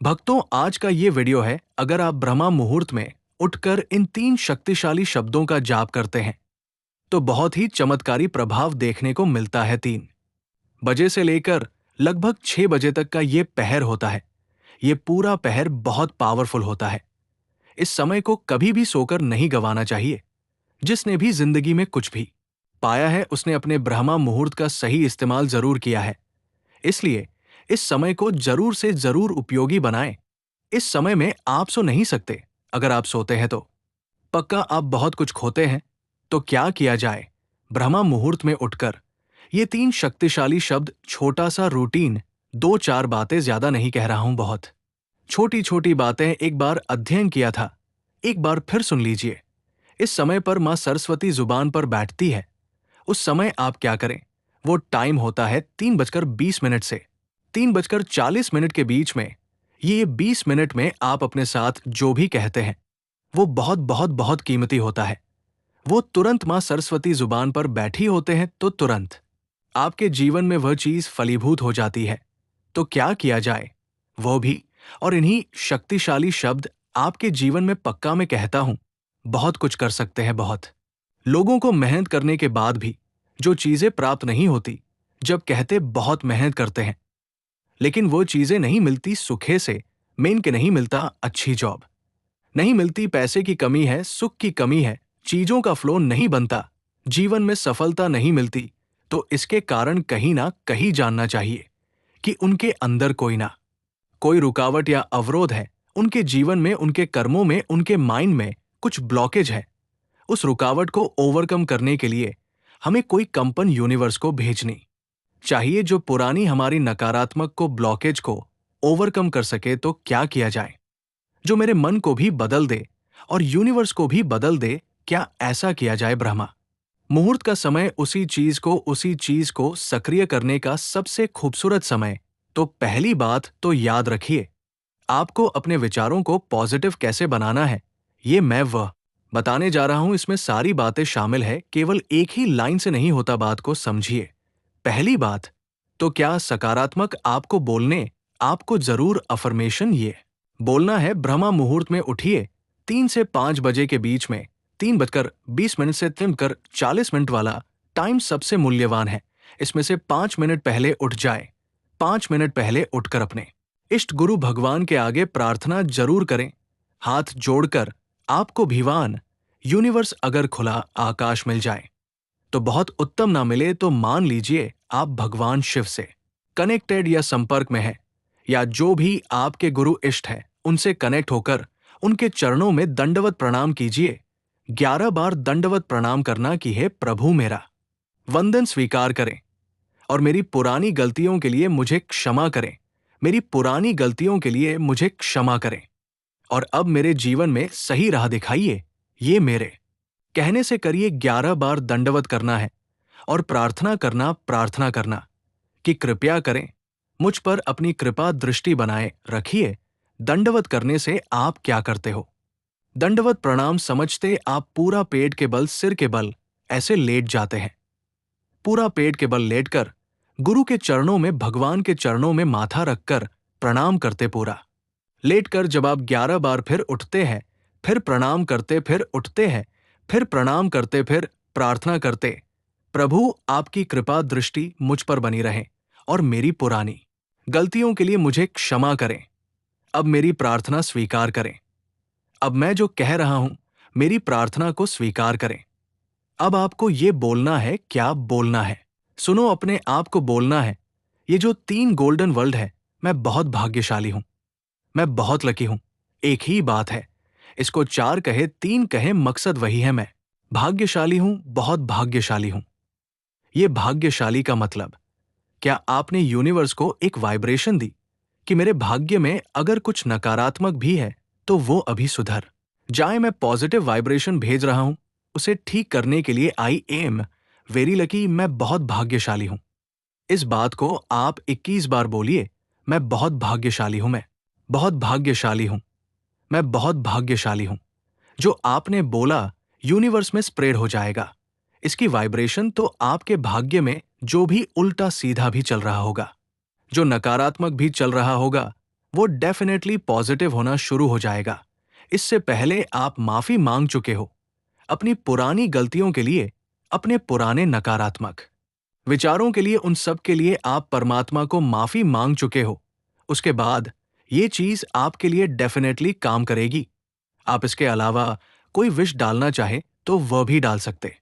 भक्तों, आज का ये वीडियो है, अगर आप ब्रह्मा मुहूर्त में उठकर इन 3 शक्तिशाली शब्दों का जाप करते हैं तो बहुत ही चमत्कारी प्रभाव देखने को मिलता है। 3 बजे से लेकर लगभग 6 बजे तक का ये पहर होता है। ये पूरा पहर बहुत पावरफुल होता है। इस समय को कभी भी सोकर नहीं गंवाना चाहिए। जिसने भी जिंदगी में कुछ भी पाया है उसने अपने ब्रह्मा मुहूर्त का सही इस्तेमाल जरूर किया है। इसलिए इस समय को जरूर से जरूर उपयोगी बनाएं। इस समय में आप सो नहीं सकते। अगर आप सोते हैं तो पक्का आप बहुत कुछ खोते हैं। तो क्या किया जाए? ब्रह्मा मुहूर्त में उठकर ये 3 शक्तिशाली शब्द, छोटा सा रूटीन, 2-4 बातें, ज्यादा नहीं कह रहा हूं, बहुत छोटी छोटी बातें एक बार अध्ययन किया था, एक बार फिर सुन लीजिए। इस समय पर मां सरस्वती जुबान पर बैठती है। उस समय आप क्या करें? वो टाइम होता है 3:20 से 3:40 के बीच में। ये 20 मिनट में आप अपने साथ जो भी कहते हैं वो बहुत बहुत बहुत कीमती होता है। वो तुरंत मां सरस्वती जुबान पर बैठी होते हैं तो तुरंत आपके जीवन में वह चीज फलीभूत हो जाती है। तो क्या किया जाए? वो भी और इन्हीं शक्तिशाली शब्द आपके जीवन में पक्का मैं कहता हूं बहुत कुछ कर सकते हैं। बहुत लोगों को मेहनत करने के बाद भी जो चीजें प्राप्त नहीं होती, जब कहते बहुत मेहनत करते हैं लेकिन वो चीजें नहीं मिलती सुखे से, मेन के नहीं मिलता अच्छी जॉब, नहीं मिलती, पैसे की कमी है, सुख की कमी है, चीजों का फ्लो नहीं बनता, जीवन में सफलता नहीं मिलती, तो इसके कारण कहीं ना कहीं जानना चाहिए कि उनके अंदर कोई रुकावट या अवरोध है। उनके जीवन में, उनके कर्मों में, उनके माइंड में कुछ ब्लॉकेज है। उस रुकावट को ओवरकम करने के लिए हमें कोई कंपन यूनिवर्स को भेजनी चाहिए जो पुरानी हमारी नकारात्मक को, ब्लॉकेज को ओवरकम कर सके। तो क्या किया जाए? जो मेरे मन को भी बदल दे और यूनिवर्स को भी बदल दे। क्या ऐसा किया जाए? ब्रह्मा मुहूर्त का समय उसी चीज को सक्रिय करने का सबसे खूबसूरत समय। तो पहली बात तो याद रखिए, आपको अपने विचारों को पॉजिटिव कैसे बनाना है, ये मैं वह बताने जा रहा हूं। इसमें सारी बातें शामिल है, केवल एक ही लाइन से नहीं होता, बात को समझिए। पहली बात तो क्या सकारात्मक आपको बोलने, आपको जरूर अफर्मेशन ये बोलना है। ब्रह्मा मुहूर्त में उठिए 3 से 5 बजे के बीच में। 3:20 से 3:40 वाला टाइम सबसे मूल्यवान है। इसमें से 5 मिनट पहले उठ जाए। 5 मिनट पहले उठकर अपने इष्ट गुरु भगवान के आगे प्रार्थना जरूर करें, हाथ जोड़कर। आपको भगवान, यूनिवर्स, अगर खुला आकाश मिल जाए तो बहुत उत्तम, ना मिले तो मान लीजिए आप भगवान शिव से कनेक्टेड या संपर्क में है, या जो भी आपके गुरु इष्ट है उनसे कनेक्ट होकर उनके चरणों में दंडवत प्रणाम कीजिए। 11 बार दंडवत प्रणाम करना कि हे प्रभु, मेरा वंदन स्वीकार करें और मेरी पुरानी गलतियों के लिए मुझे क्षमा करें। मेरी पुरानी गलतियों के लिए मुझे क्षमा करें और अब मेरे जीवन में सही राह दिखाइए। ये मेरे कहने से करिए। 11 बार दंडवत करना है और प्रार्थना करना कि कृपया करें, मुझ पर अपनी कृपा दृष्टि बनाए रखिए। दंडवत करने से आप क्या करते हो? दंडवत प्रणाम समझते आप पूरा पेट के बल, सिर के बल ऐसे लेट जाते हैं। पूरा पेट के बल लेटकर गुरु के चरणों में, भगवान के चरणों में माथा रखकर प्रणाम करते पूरा लेटकर। जब आप 11 बार फिर उठते हैं, फिर प्रणाम करते, फिर उठते हैं, फिर प्रणाम करते, फिर प्रार्थना करते, प्रभु आपकी कृपा दृष्टि मुझ पर बनी रहे और मेरी पुरानी गलतियों के लिए मुझे क्षमा करें। अब मेरी प्रार्थना स्वीकार करें। अब मैं जो कह रहा हूं मेरी प्रार्थना को स्वीकार करें। अब आपको ये बोलना है। क्या बोलना है? सुनो, अपने आप को बोलना है, ये जो 3 गोल्डन वर्ड है, मैं बहुत भाग्यशाली हूं, मैं बहुत लकी हूं। एक ही बात है, इसको 4 कहे, 3 कहे, मकसद वही है। मैं भाग्यशाली हूं, बहुत भाग्यशाली हूं। ये भाग्यशाली का मतलब, क्या आपने यूनिवर्स को एक वाइब्रेशन दी कि मेरे भाग्य में अगर कुछ नकारात्मक भी है तो वो अभी सुधर जाए। मैं पॉजिटिव वाइब्रेशन भेज रहा हूं उसे ठीक करने के लिए। आई एम वेरी लकी, मैं बहुत भाग्यशाली हूं। इस बात को आप 21 बार बोलिए। मैं बहुत भाग्यशाली हूं, मैं बहुत भाग्यशाली हूं, मैं बहुत भाग्यशाली हूं। जो आपने बोला यूनिवर्स में स्प्रेड हो जाएगा। इसकी वाइब्रेशन तो आपके भाग्य में जो भी उल्टा सीधा भी चल रहा होगा, जो नकारात्मक भी चल रहा होगा, वो डेफिनेटली पॉजिटिव होना शुरू हो जाएगा। इससे पहले आप माफी मांग चुके हो अपनी पुरानी गलतियों के लिए, अपने पुराने नकारात्मक विचारों के लिए, उन सब के लिए आप परमात्मा को माफी मांग चुके हो। उसके बाद ये चीज आपके लिए डेफिनेटली काम करेगी। आप इसके अलावा कोई विश डालना चाहे तो वह भी डाल सकते।